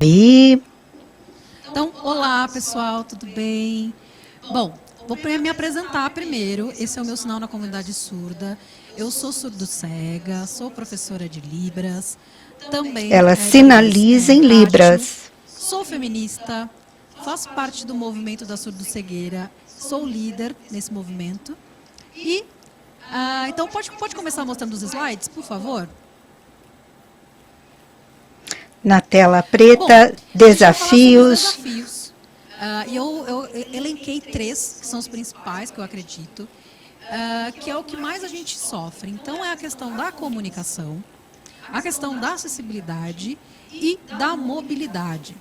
E Então, olá pessoal, tudo bem? Bom, vou me apresentar primeiro. Esse é o meu sinal na comunidade surda. Eu sou surdo-cega, sou professora de Libras, também ela de Libras sinaliza em tátil, Libras. sou feminista, faço parte do movimento da surdo-cegueira, sou líder nesse movimento. E, então, pode começar mostrando os slides, por favor? Na tela Bom, preta, a gente vai falar sobre os desafios. desafios. Eu elenquei 3, que são os principais, que eu acredito, que é o que mais a gente sofre. Então, é a questão da comunicação, a questão da acessibilidade e da mobilidade.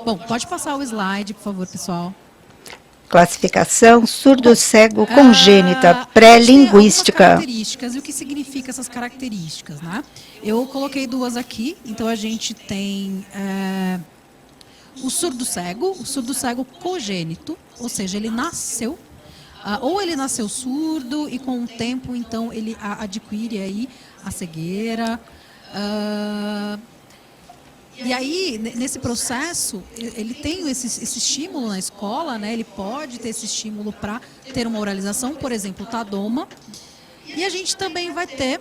Bom, pode passar o slide, por favor, pessoal. Classificação surdo-cego A congênita, gente tem algumas pré-linguística. características e o que significa essas características, né? Eu coloquei 2 aqui. Então, a gente tem o surdo-cego congênito, ou seja, ele nasceu, ou ele nasceu surdo e com o tempo, então, ele adquire aí a cegueira. E aí, nesse processo, ele tem esse estímulo na escola, né? Ele pode ter esse estímulo para ter uma oralização, por exemplo, o Tadoma. E a gente também vai ter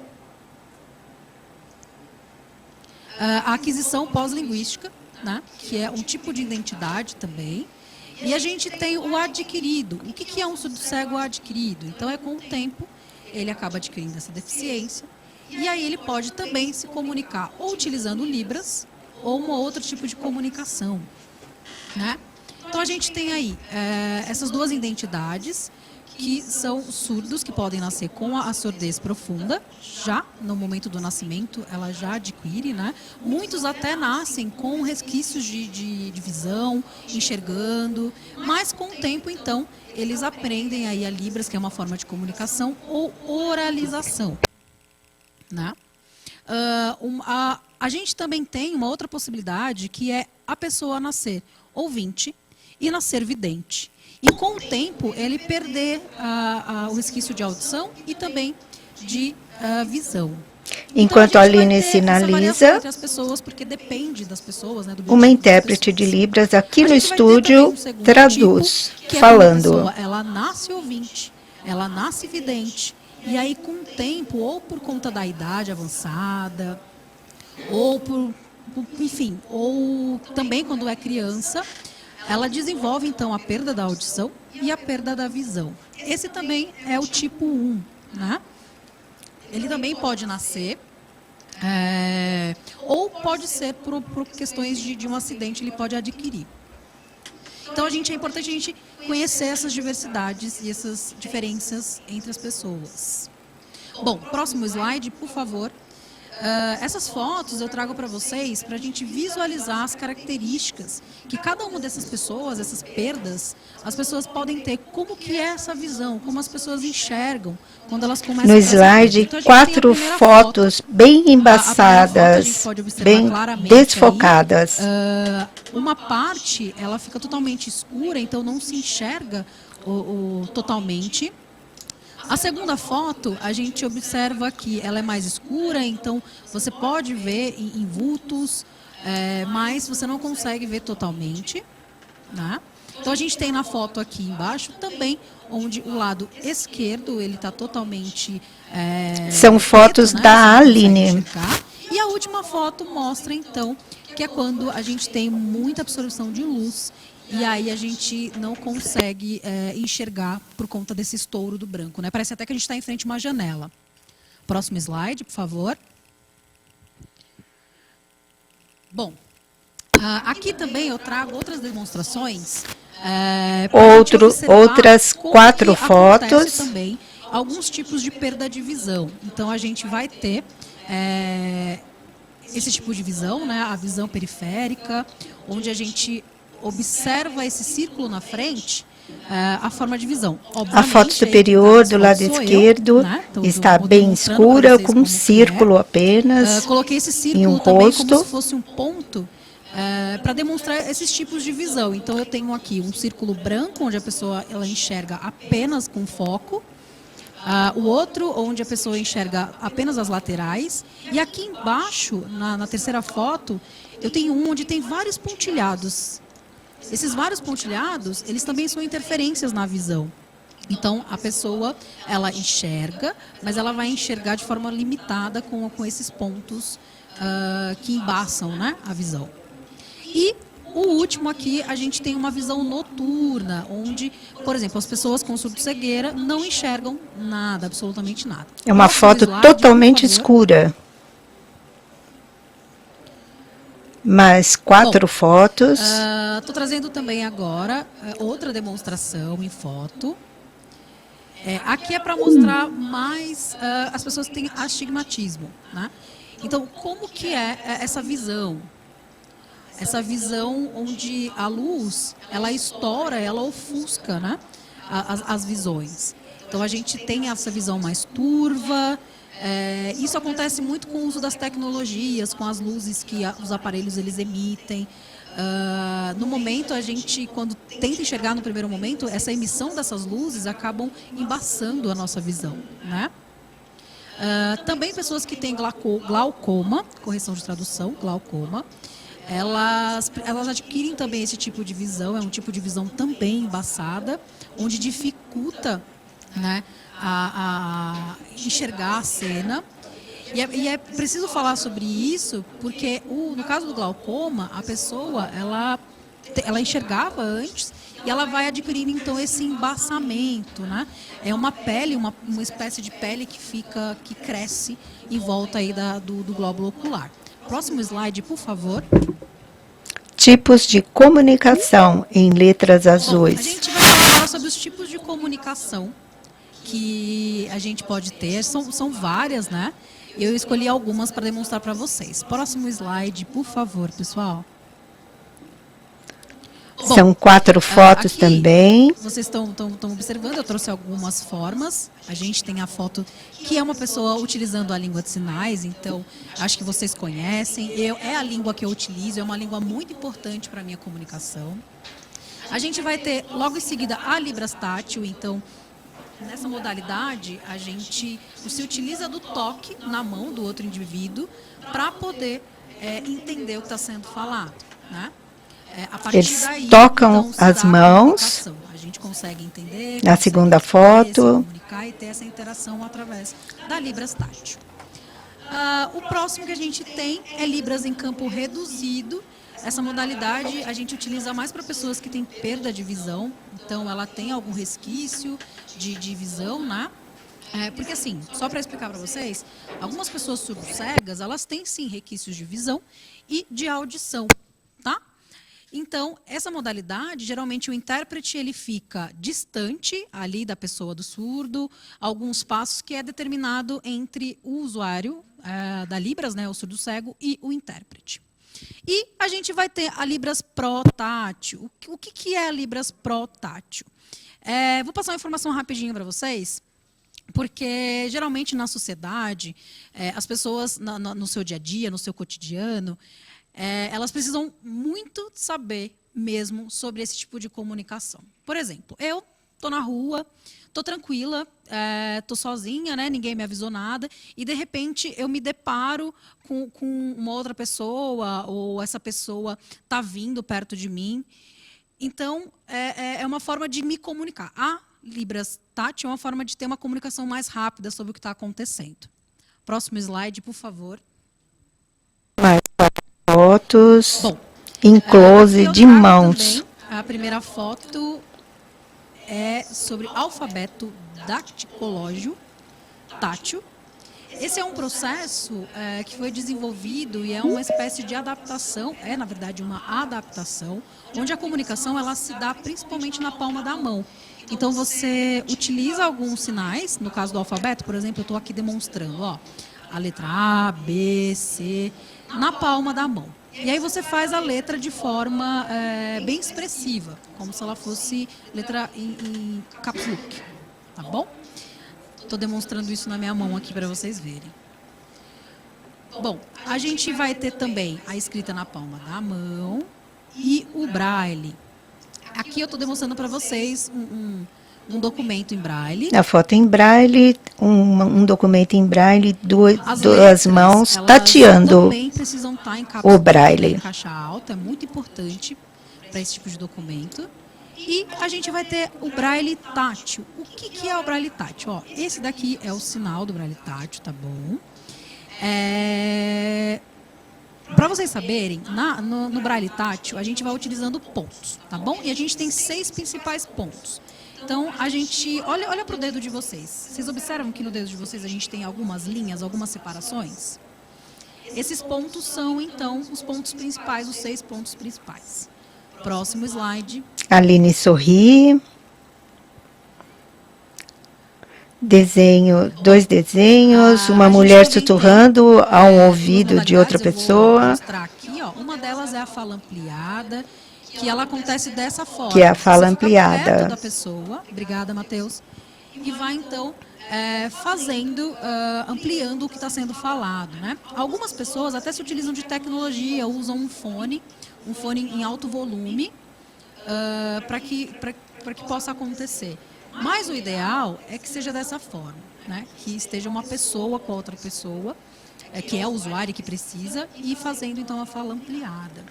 a aquisição pós-linguística, né? Que é um tipo de identidade também. E a gente tem o adquirido. O que é um surdo-cego adquirido? Então, é com o tempo, ele acaba adquirindo essa deficiência. E aí ele pode também se comunicar ou utilizando Libras, ou um outro tipo de comunicação, né? Então a gente tem aí essas 2 identidades, que são surdos, que podem nascer com a surdez profunda, já no momento do nascimento ela já adquire, né? Muitos até nascem com resquícios de visão, enxergando, mas com o tempo, então, eles aprendem aí a Libras, que é uma forma de comunicação, ou oralização, né? A gente também tem uma outra possibilidade, que é a pessoa nascer ouvinte e nascer vidente. E com o tempo, ele perder o resquício de audição e também de visão. Enquanto Então, a a gente vai Aline ter essa variação sinaliza, entre as pessoas, porque depende das pessoas, né, do uma biotipo das intérprete de pessoas. Libras aqui A no gente vai ter também estúdio um segundo traduz, tipo, que é quando a falando. pessoa ela nasce ouvinte, ela nasce vidente, e aí com o tempo, ou por conta da idade avançada, ou enfim, ou também quando é criança, ela desenvolve então a perda da audição e a perda da visão. Esse também é o tipo 1, né? Ele também pode nascer, ou pode ser por questões de um acidente, ele pode adquirir. Então, é importante a gente conhecer essas diversidades e essas diferenças entre as pessoas. Bom, próximo slide, por favor. Essas fotos eu trago para vocês para a gente visualizar as características que cada uma dessas pessoas, essas perdas, as pessoas podem ter. Como que é essa visão, como as pessoas enxergam quando elas começam No a ter essa perda. slide, Então, a gente tem a 4 primeira foto. fotos bem A primeira foto a gente embaçadas, pode observar bem claramente desfocadas. aí, uma parte ela fica totalmente escura, então não se enxerga totalmente. A segunda foto, a gente observa que ela é mais escura, então você pode ver em vultos, mas você não consegue ver totalmente, né? Então a gente tem na foto aqui embaixo também, onde o lado esquerdo ele está totalmente São fotos preto, né? da Você não consegue Aline. enxergar. E a última foto mostra então que é quando a gente tem muita absorção de luz. E aí a gente não consegue enxergar por conta desse estouro do branco, né? Parece até que a gente está em frente a uma janela. Próximo slide, por favor. Bom, aqui também eu trago outras demonstrações. Outras 4 fotos. Também alguns tipos de perda de visão. Então a gente vai ter esse tipo de visão, né? A visão periférica, onde a gente observa esse círculo na frente, a forma de visão. A foto superior do lado esquerdo está bem escura, com um círculo apenas coloquei esse em círculo um também como rosto. se fosse um ponto para demonstrar esses tipos de visão. Então, eu tenho aqui um círculo branco, onde a pessoa ela enxerga apenas com foco. O outro, onde a pessoa enxerga apenas as laterais. E aqui embaixo, na terceira foto, eu tenho um onde tem vários pontilhados. Esses vários pontilhados, eles também são interferências na visão. Então, a pessoa, ela enxerga, mas ela vai enxergar de forma limitada com esses pontos que embaçam, né, a visão. E o último aqui, a gente tem uma visão noturna, onde, por exemplo, as pessoas com surdo-cegueira não enxergam nada, absolutamente nada. É uma foto totalmente escura. Mais 4 fotos. Estou trazendo também agora outra demonstração em foto. Aqui é para mostrar mais as pessoas que têm astigmatismo, né? Então, como que é essa visão? Essa visão onde a luz, ela estoura, ela ofusca, né, as visões. Então, a gente tem essa visão mais turva. Isso acontece muito com o uso das tecnologias, com as luzes que os aparelhos eles emitem. No momento, a gente, quando tenta enxergar no primeiro momento, essa emissão dessas luzes acabam embaçando a nossa visão, né? Também pessoas que têm glaucoma, correção de tradução, glaucoma, elas adquirem também esse tipo de visão, é um tipo de visão também embaçada, onde dificulta, né, a enxergar a cena. E é preciso falar sobre isso, porque no caso do glaucoma, a pessoa ela enxergava antes e ela vai adquirindo então esse embaçamento, né? É uma pele, uma espécie de pele que cresce em volta aí do glóbulo ocular. Próximo slide, por favor. Tipos de comunicação em letras azuis. A gente vai falar agora sobre os tipos de comunicação que a gente pode ter. São várias, né? Eu escolhi algumas para demonstrar para vocês. Próximo slide, por favor, pessoal. São 4 fotos também. Vocês estão observando, eu trouxe algumas formas. A gente tem a foto que é uma pessoa utilizando a língua de sinais, então acho que vocês conhecem. É a língua que eu utilizo, é uma língua muito importante para a minha comunicação. A gente vai ter logo em seguida a Libras tátil, então nessa modalidade a gente se utiliza do toque na mão do outro indivíduo para poder entender o que está sendo falado, né? Eles tocam as mãos. A gente consegue entender. Na segunda foto. Comunicar e ter essa interação através da Libras tátil. O próximo que a gente tem é Libras em campo reduzido. Essa modalidade a gente utiliza mais para pessoas que têm perda de visão. Então, ela tem algum resquício de visão, né? Porque assim, só para explicar para vocês, algumas pessoas surdo-cegas, elas têm sim resquícios de visão e de audição, tá? Então, essa modalidade, geralmente o intérprete ele fica distante ali da pessoa do surdo, alguns passos que é determinado entre o usuário da Libras, né, o surdo-cego, e o intérprete. E a gente vai ter a Libras Pro-tátil. O que é a Libras Pro-tátil? Vou passar uma informação rapidinho para vocês, porque geralmente na sociedade, as pessoas no seu dia a dia, no seu cotidiano, elas precisam muito saber mesmo sobre esse tipo de comunicação. Por exemplo, eu estou na rua, estou tranquila, estou sozinha, né, ninguém me avisou nada, e de repente eu me deparo com uma outra pessoa, ou essa pessoa está vindo perto de mim. Então, é uma forma de me comunicar. A Libras tátil é uma forma de ter uma comunicação mais rápida sobre o que está acontecendo. Próximo slide, por favor. Mais 4 fotos. Bom, em close de mãos. A primeira foto é sobre alfabeto dactilológico tátil. Esse é um processo que foi desenvolvido e é uma espécie de adaptação, na verdade uma adaptação, onde a comunicação ela se dá principalmente na palma da mão. Então você utiliza alguns sinais, no caso do alfabeto, por exemplo, eu estou aqui demonstrando, ó, a letra A, B, C, na palma da mão. E aí você faz a letra de forma bem expressiva, como se ela fosse letra em caps lock, tá bom? Estou demonstrando isso na minha mão aqui para vocês verem. Bom, a gente vai ter também a escrita na palma da mão e o braille. Aqui eu estou demonstrando para vocês um documento em braille. A foto em braille, um documento em braille, duas letras, mãos elas tateando também precisam estar em o braille. em caixa alta, é muito importante para esse tipo de documento. E a gente vai ter o braille tátil. O que é o braille tátil? Ó, esse daqui é o sinal do braille tátil, tá bom? Para vocês saberem, no braille tátil, a gente vai utilizando pontos, tá bom? E a gente tem 6 principais pontos. Então, a gente... Olha para o dedo de vocês. Vocês observam que no dedo de vocês a gente tem algumas linhas, algumas separações? Esses pontos são, então, os pontos principais, os 6 pontos principais. Próximo slide. Aline sorri. Dois desenhos, uma mulher sussurrando ao ouvido de outra pessoa. Vou mostrar aqui, ó. Uma delas é a fala ampliada, que ela acontece dessa forma. Que é a fala Você fica ampliada. perto da pessoa. Obrigada, Matheus. E vai, então, ampliando o que está sendo falado, né? Algumas pessoas até se utilizam de tecnologia, usam um fone em alto volume, para que possa acontecer. Mas o ideal é que seja dessa forma, né? Que esteja uma pessoa com a outra pessoa, que é o usuário que precisa, e fazendo então a fala ampliada.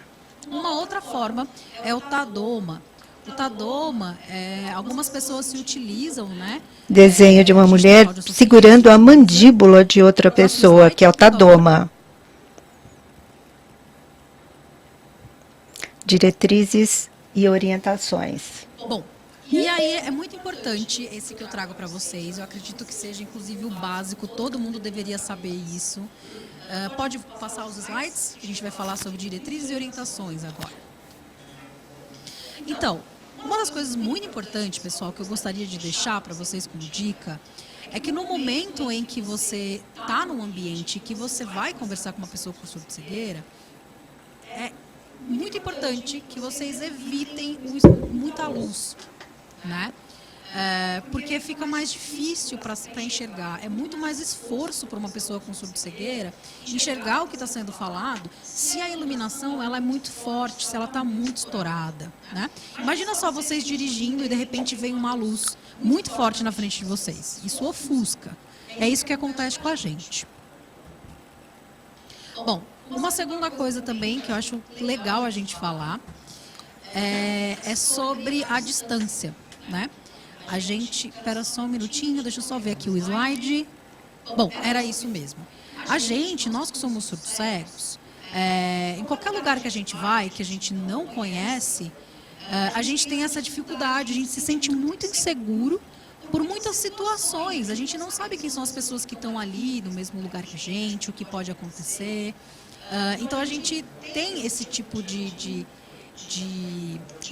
Uma outra forma é o Tadoma. O Tadoma, algumas pessoas se utilizam, né? Desenho de uma mulher segurando a mandíbula de outra pessoa, que é o Tadoma. Diretrizes e orientações. Bom, e aí é muito importante esse que eu trago para vocês. Eu acredito que seja, inclusive, o básico. Todo mundo deveria saber isso. Pode passar os slides? A gente vai falar sobre diretrizes e orientações agora. Então, uma das coisas muito importantes, pessoal, que eu gostaria de deixar para vocês como dica, é que no momento em que você está num ambiente que você vai conversar com uma pessoa com surdo-cegueira, é muito importante que vocês evitem muita luz, né? Porque fica mais difícil para enxergar. É muito mais esforço para uma pessoa com surdo-cegueira enxergar o que está sendo falado se a iluminação ela é muito forte, se ela está muito estourada, né? Imagina só vocês dirigindo e de repente vem uma luz muito forte na frente de vocês. Isso ofusca. É isso que acontece com a gente. Bom, uma segunda coisa também que eu acho legal a gente falar é sobre a distância, né? A gente... Espera só um minutinho, deixa eu só ver aqui o slide. Bom, era isso mesmo. Nós que somos surdos cegos, em qualquer lugar que a gente vai, que a gente não conhece, a gente tem essa dificuldade, a gente se sente muito inseguro por muitas situações. A gente não sabe quem são as pessoas que estão ali no mesmo lugar que a gente, o que pode acontecer. Então, a gente tem esse tipo de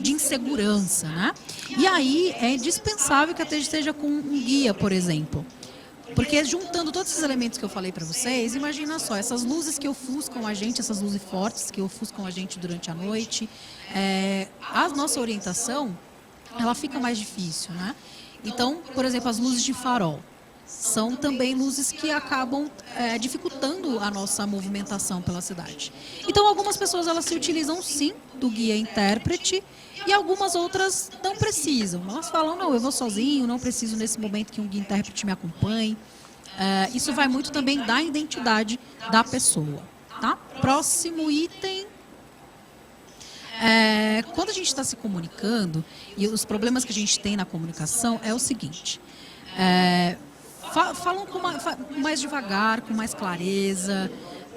insegurança, né? E aí é indispensável que a gente esteja com um guia, por exemplo. Porque juntando todos esses elementos que eu falei para vocês, imagina só, essas luzes que ofuscam a gente, essas luzes fortes que ofuscam a gente durante a noite, a nossa orientação, ela fica mais difícil, né? Então, por exemplo, as luzes de farol são também luzes que acabam dificultando a nossa movimentação pela cidade. Então, algumas pessoas elas se utilizam sim do guia intérprete e algumas outras não precisam. Elas falam, não, eu vou sozinho, não preciso nesse momento que um guia intérprete me acompanhe. Isso vai muito também da identidade da pessoa, tá? Próximo item. Quando a gente está se comunicando, e os problemas que a gente tem na comunicação é o seguinte... falam mais devagar, com mais clareza,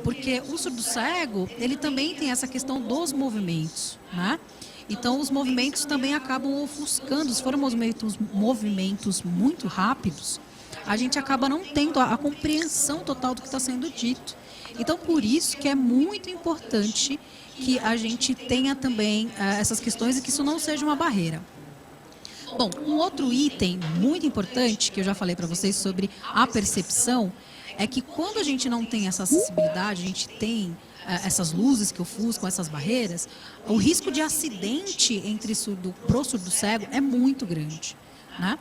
porque o surdo cego, ele também tem essa questão dos movimentos, né? Então, os movimentos também acabam ofuscando. Se forem movimentos muito rápidos, a gente acaba não tendo a compreensão total do que está sendo dito. Então, por isso que é muito importante que a gente tenha também essas questões e que isso não seja uma barreira. Bom, um outro item muito importante que eu já falei para vocês sobre a percepção é que quando a gente não tem essa acessibilidade, a gente tem essas luzes que ofuscam, essas barreiras, o risco de acidente entre pro surdo cego é muito grande, né?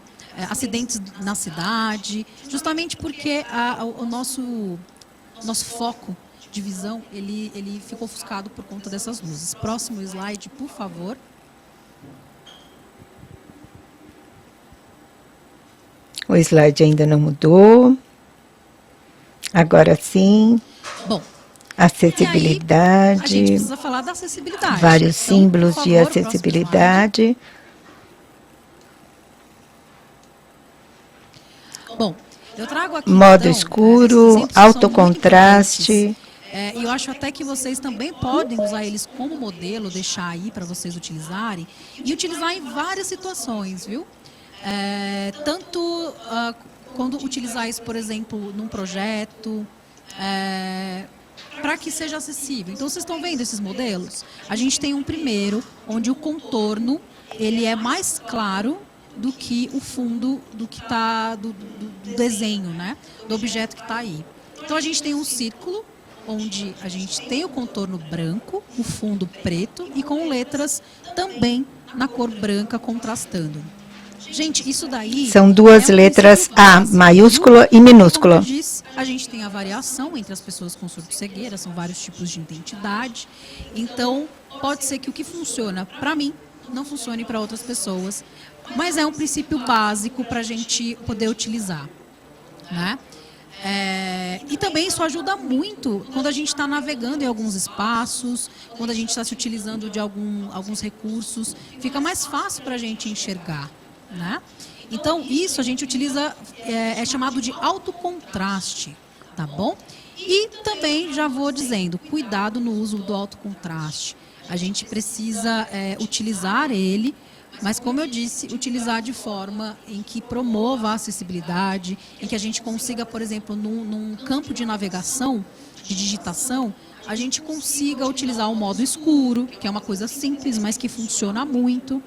Acidentes na cidade, justamente porque o nosso foco de visão ele ficou ofuscado por conta dessas luzes. Próximo slide, por favor. O slide ainda não mudou. Agora sim. Bom, acessibilidade. A gente precisa falar da acessibilidade. Vários então, símbolos por favor, de acessibilidade. Bom, eu trago aqui modo então, escuro, alto contraste. E eu acho até que vocês também podem usar eles como modelo, deixar aí para vocês utilizarem e utilizar em várias situações, viu? Tanto quando utilizar isso, por exemplo, num projeto, para que seja acessível. Então, vocês estão vendo esses modelos? A gente tem um primeiro, onde o contorno ele é mais claro do que o fundo do que tá do desenho, né? Do objeto que está aí. Então, a gente tem um círculo, onde a gente tem o contorno branco, o fundo preto e com letras também na cor branca contrastando. Gente, isso daí... São duas letras A, maiúscula e minúscula. Como eu disse, a gente tem a variação entre as pessoas com surdo-cegueira, são vários tipos de identidade. Então, pode ser que o que funciona para mim não funcione para outras pessoas, mas é um princípio básico para a gente poder utilizar, né? E também isso ajuda muito quando a gente está navegando em alguns espaços, quando a gente está se utilizando de alguns recursos, fica mais fácil para a gente enxergar, né? Então, isso a gente utiliza, é chamado de alto contraste, tá bom? E também já vou dizendo, cuidado no uso do alto contraste. A gente precisa utilizar ele, mas, como eu disse, utilizar de forma em que promova a acessibilidade, em que a gente consiga, por exemplo, num campo de navegação, de digitação, a gente consiga utilizar o modo escuro, que é uma coisa simples, mas que funciona muito.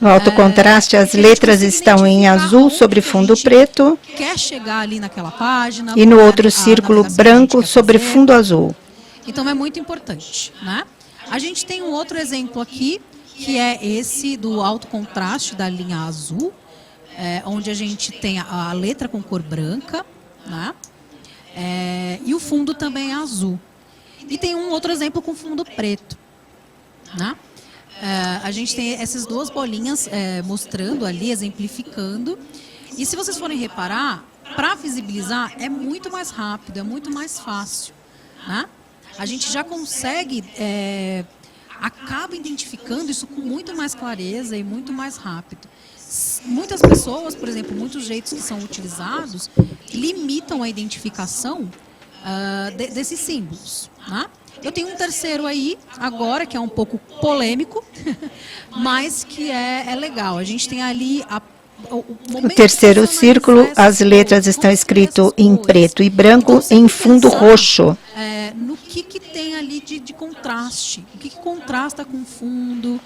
No alto contraste, as letras estão em azul sobre fundo preto. Quer chegar ali naquela página. E no outro círculo branco sobre fundo azul. Então, é muito importante, né? A gente tem um outro exemplo aqui, que é esse do alto contraste da linha azul, onde a gente tem a letra com cor branca, né? E o fundo também é azul. E tem um outro exemplo com fundo preto, né? A gente tem essas duas bolinhas mostrando ali, exemplificando. E se vocês forem reparar, para visibilizar é muito mais rápido, é muito mais fácil, né? A gente já consegue, acaba identificando isso com muito mais clareza e muito mais rápido. Muitas pessoas, por exemplo, muitos jeitos que são utilizados limitam a identificação desses símbolos, né? Eu tenho um terceiro aí, agora, que é um pouco polêmico, mas que é legal. A gente tem ali o terceiro círculo, as letras estão escritas em preto e branco então, em fundo roxo. No que tem ali de contraste, o que contrasta com o fundo.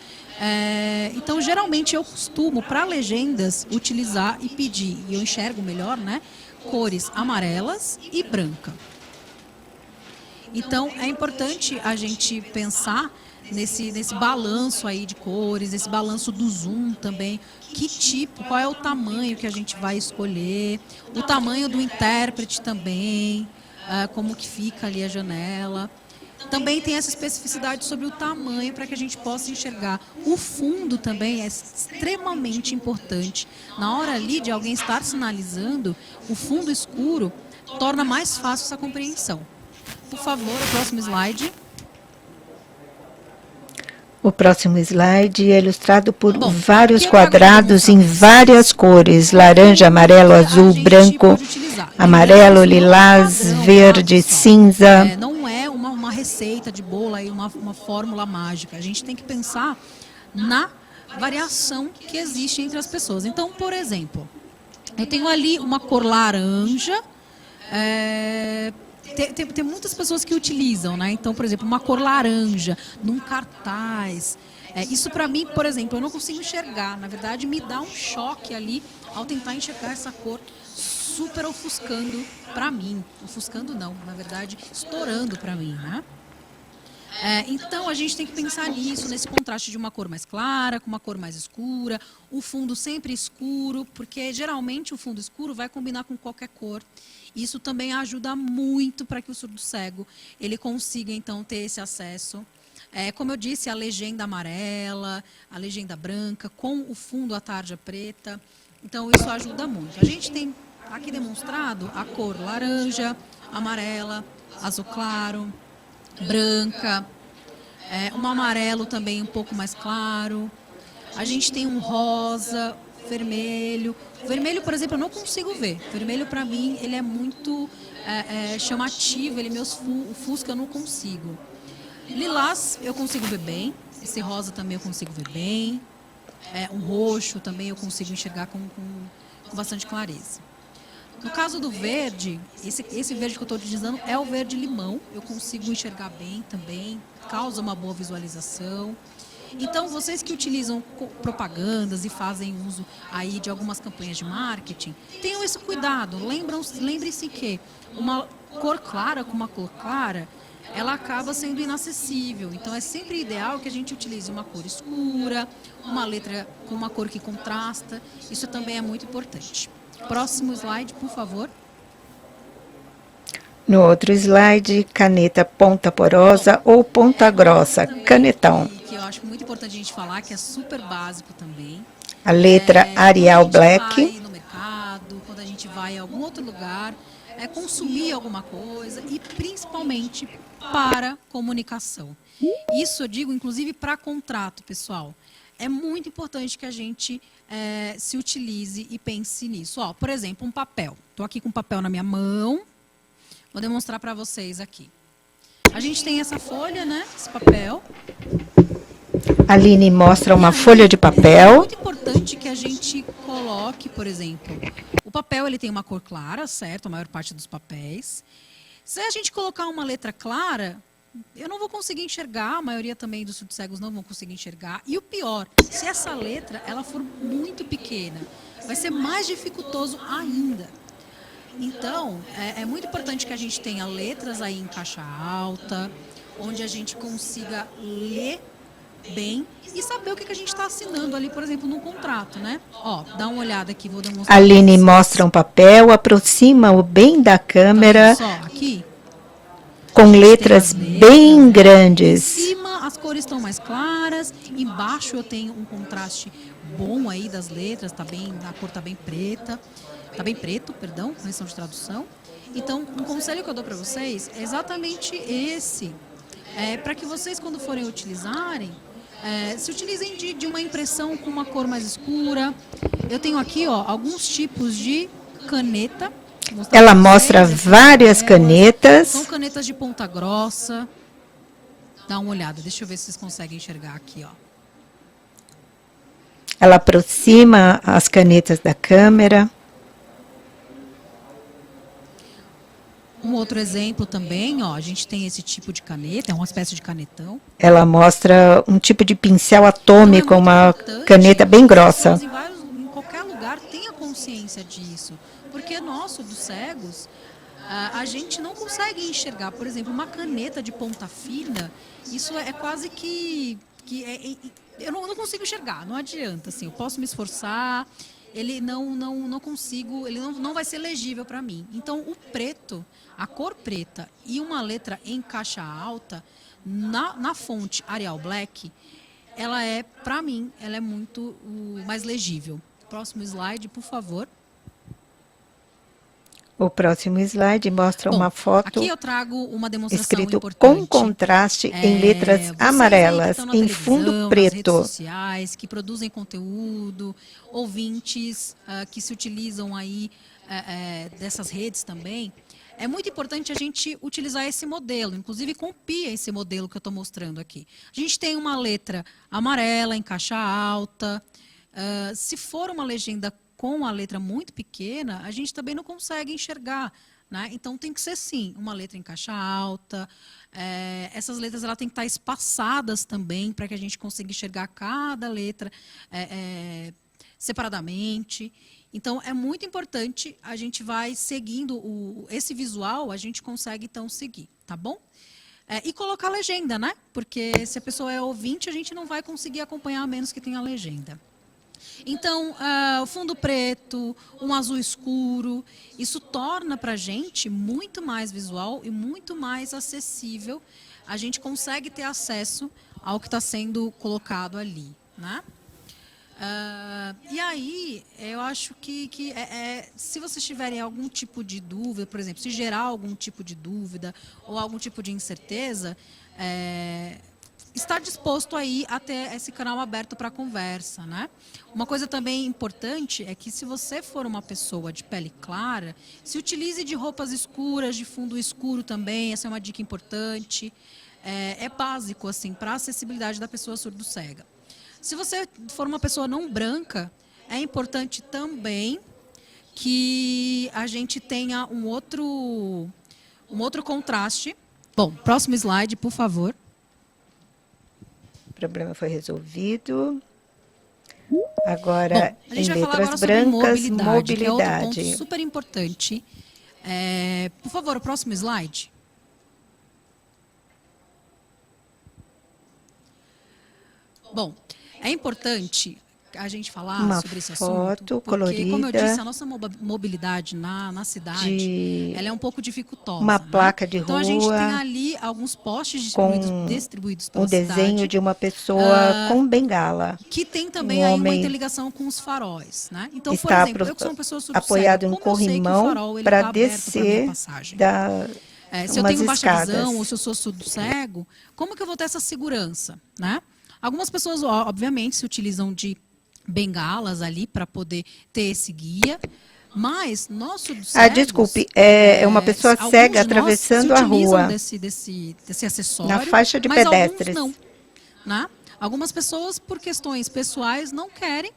Então, geralmente, eu costumo, para legendas, utilizar e pedir, e eu enxergo melhor, né, cores amarelas e branca. Então, é importante a gente pensar nesse balanço aí de cores, esse balanço do zoom também. Que tipo, qual é o tamanho que a gente vai escolher, o tamanho do intérprete também, como que fica ali a janela. Também tem essa especificidade sobre o tamanho para que a gente possa enxergar. O fundo também é extremamente importante. Na hora ali de alguém estar sinalizando, o fundo escuro torna mais fácil essa compreensão. Por favor, o próximo slide. O próximo slide é ilustrado por vários quadrados em várias cores: laranja, amarelo, azul, branco, amarelo, lilás, verde, cinza. Não é uma receita de bolo, uma fórmula mágica. A gente tem que pensar na variação que existe entre as pessoas. Então, por exemplo, eu tenho ali uma cor laranja. Tem muitas pessoas que utilizam, né? Então, por exemplo, uma cor laranja num cartaz. Isso para mim, por exemplo, eu não consigo enxergar. Na verdade, me dá um choque ali ao tentar enxergar essa cor super ofuscando para mim. Ofuscando não, na verdade, estourando para mim, né? Então, a gente tem que pensar nisso, nesse contraste de uma cor mais clara com uma cor mais escura, o fundo sempre escuro, porque geralmente o fundo escuro vai combinar com qualquer cor. Isso também ajuda muito para que o surdo-cego ele consiga, então, ter esse acesso. Como eu disse, a legenda amarela, a legenda branca, com o fundo à tarja preta. Então, isso ajuda muito. A gente tem aqui demonstrado a cor laranja, amarela, azul claro, branca, um amarelo também um pouco mais claro. A gente tem um rosa, vermelho. O vermelho, por exemplo, eu não consigo ver. O vermelho, para mim, ele é muito chamativo, ele me ofusca, eu não consigo. Lilás eu consigo ver bem. Esse rosa também eu consigo ver bem. Um roxo também eu consigo enxergar com bastante clareza. No caso do verde, esse verde que eu estou utilizando é o verde limão. Eu consigo enxergar bem também, causa uma boa visualização. Então, vocês que utilizam propagandas e fazem uso aí de algumas campanhas de marketing, tenham esse cuidado. Lembrem-se que uma cor clara com uma cor clara, ela acaba sendo inacessível. Então, é sempre ideal que a gente utilize uma cor escura, uma letra com uma cor que contrasta. Isso também é muito importante. Próximo slide, por favor. No outro slide, caneta ponta porosa ou ponta grossa, canetão. Que eu acho muito importante a gente falar, que é super básico também. A letra Arial Black. Quando a gente vai no mercado, quando a gente vai em algum outro lugar, consumir alguma coisa e principalmente para comunicação. Isso eu digo, inclusive, para contrato, pessoal. É muito importante que a gente se utilize e pense nisso. Ó, por exemplo, um papel. Estou aqui com um papel na minha mão. Vou demonstrar para vocês aqui. A gente tem essa folha, né? Esse papel. A Aline mostra uma folha de papel. É muito importante que a gente coloque, por exemplo, o papel ele tem uma cor clara, certo? A maior parte dos papéis. Se a gente colocar uma letra clara, eu não vou conseguir enxergar, a maioria também dos surdos cegos não vão conseguir enxergar. E o pior, se essa letra ela for muito pequena, vai ser mais dificultoso ainda. Então, é muito importante que a gente tenha letras aí em caixa alta, onde a gente consiga ler bem e saber o que a gente está assinando ali, por exemplo, num contrato, né? Ó, dá uma olhada aqui, vou demonstrar. A Aline mostra um papel, aproxima-o bem da câmera, só, aqui, com letras bem grandes. Em cima as cores estão mais claras, embaixo eu tenho um contraste bom aí das letras, a cor tá bem preta. Tá bem preto, perdão, correção de tradução. Então, um conselho que eu dou para vocês é exatamente esse. Para que vocês, quando forem utilizarem, se utilizem de uma impressão com uma cor mais escura. Eu tenho aqui, ó, alguns tipos de caneta. Ela mostra várias canetas. São canetas de ponta grossa. Dá uma olhada, deixa eu ver se vocês conseguem enxergar aqui, ó. Ela aproxima as canetas da câmera. Um outro exemplo também, ó, a gente tem esse tipo de caneta, é uma espécie de canetão. Ela mostra um tipo de pincel atômico, uma caneta bem grossa. Em qualquer lugar tenha consciência disso, porque nós, dos cegos, a gente não consegue enxergar, por exemplo, uma caneta de ponta fina, isso é quase que eu não consigo enxergar, não adianta, assim, eu posso me esforçar, ele não consigo, ele não vai ser legível para mim. Então, o preto, a cor preta e uma letra em caixa alta, na fonte Arial Black, ela para mim, ela é muito mais legível. Próximo slide, por favor. O próximo slide mostra uma foto aqui eu trago uma demonstração escrito importante. Com contraste em letras amarelas, em fundo preto. Redes sociais, que produzem conteúdo, ouvintes que se utilizam aí dessas redes também. É muito importante a gente utilizar esse modelo, inclusive copia esse modelo que eu estou mostrando aqui. A gente tem uma letra amarela em caixa alta. Se for uma legenda com a letra muito pequena, a gente também não consegue enxergar, né? Então, tem que ser, sim, uma letra em caixa alta. Essas letras têm que estar espaçadas também, para que a gente consiga enxergar cada letra separadamente. Então, é muito importante, a gente vai seguindo esse visual, a gente consegue, então, seguir, tá bom? E colocar legenda, né? Porque se a pessoa é ouvinte, a gente não vai conseguir acompanhar, a menos que tenha legenda. Então, o fundo preto, um azul escuro, isso torna para a gente muito mais visual e muito mais acessível. A gente consegue ter acesso ao que está sendo colocado ali, né? E aí, eu acho que se vocês tiverem algum tipo de dúvida, por exemplo, se gerar algum tipo de dúvida ou algum tipo de incerteza, estar disposto aí a ter esse canal aberto para conversa, né? Uma coisa também importante é que se você for uma pessoa de pele clara, se utilize de roupas escuras, de fundo escuro também, essa é uma dica importante. É básico, assim, para a acessibilidade da pessoa surdo-cega. Se você for uma pessoa não branca, é importante também que a gente tenha um outro contraste. Bom, próximo slide, por favor. O problema foi resolvido. Agora, a gente em vai falar letras agora brancas, sobre mobilidade, que é outro ponto mobilidade. super importante. Por favor, o próximo slide. Bom, é importante a gente falar sobre esse assunto, porque, colorida, como eu disse, a nossa mobilidade na cidade, ela é um pouco dificultosa. Uma né? placa de então, rua a gente tem ali alguns postes distribuídos pela um desenho cidade, de uma pessoa com bengala. que tem também aí uma interligação com os faróis. Né? Então, por Está exemplo, eu que sou uma pessoa apoiado surdo-cega, em como eu sei que o corrimão farol ele para tá aberto para minha descer passagem? Se eu umas tenho baixa escadas. visão ou se eu sou surdo-cego, como que eu vou ter essa segurança? Né? Algumas pessoas, obviamente, se utilizam de bengalas ali para poder ter esse guia, mas nós surdo-cegos... desculpe, é uma pessoa cega atravessando a rua. Desse acessório, na faixa de mas pedestres. alguns não. Né? Algumas pessoas, por questões pessoais, não querem.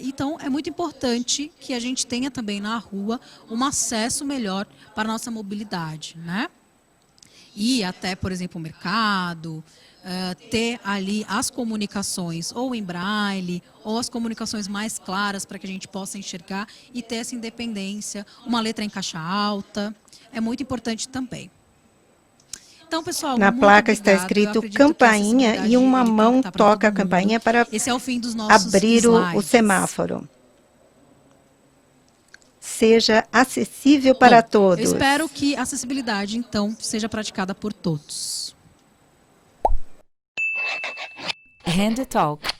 Então, é muito importante que a gente tenha também na rua um acesso melhor para a nossa mobilidade. Né? E até, por exemplo, o mercado... ter ali as comunicações ou em braille ou as comunicações mais claras para que a gente possa enxergar e ter essa independência, uma letra em caixa alta, é muito importante também. Então, pessoal, na placa está escrito campainha e uma mão toca a campainha para esse é o fim dos nossos abrir slides. o semáforo. Seja acessível para todos. Eu espero que a acessibilidade, então, seja praticada por todos. Hand Talk.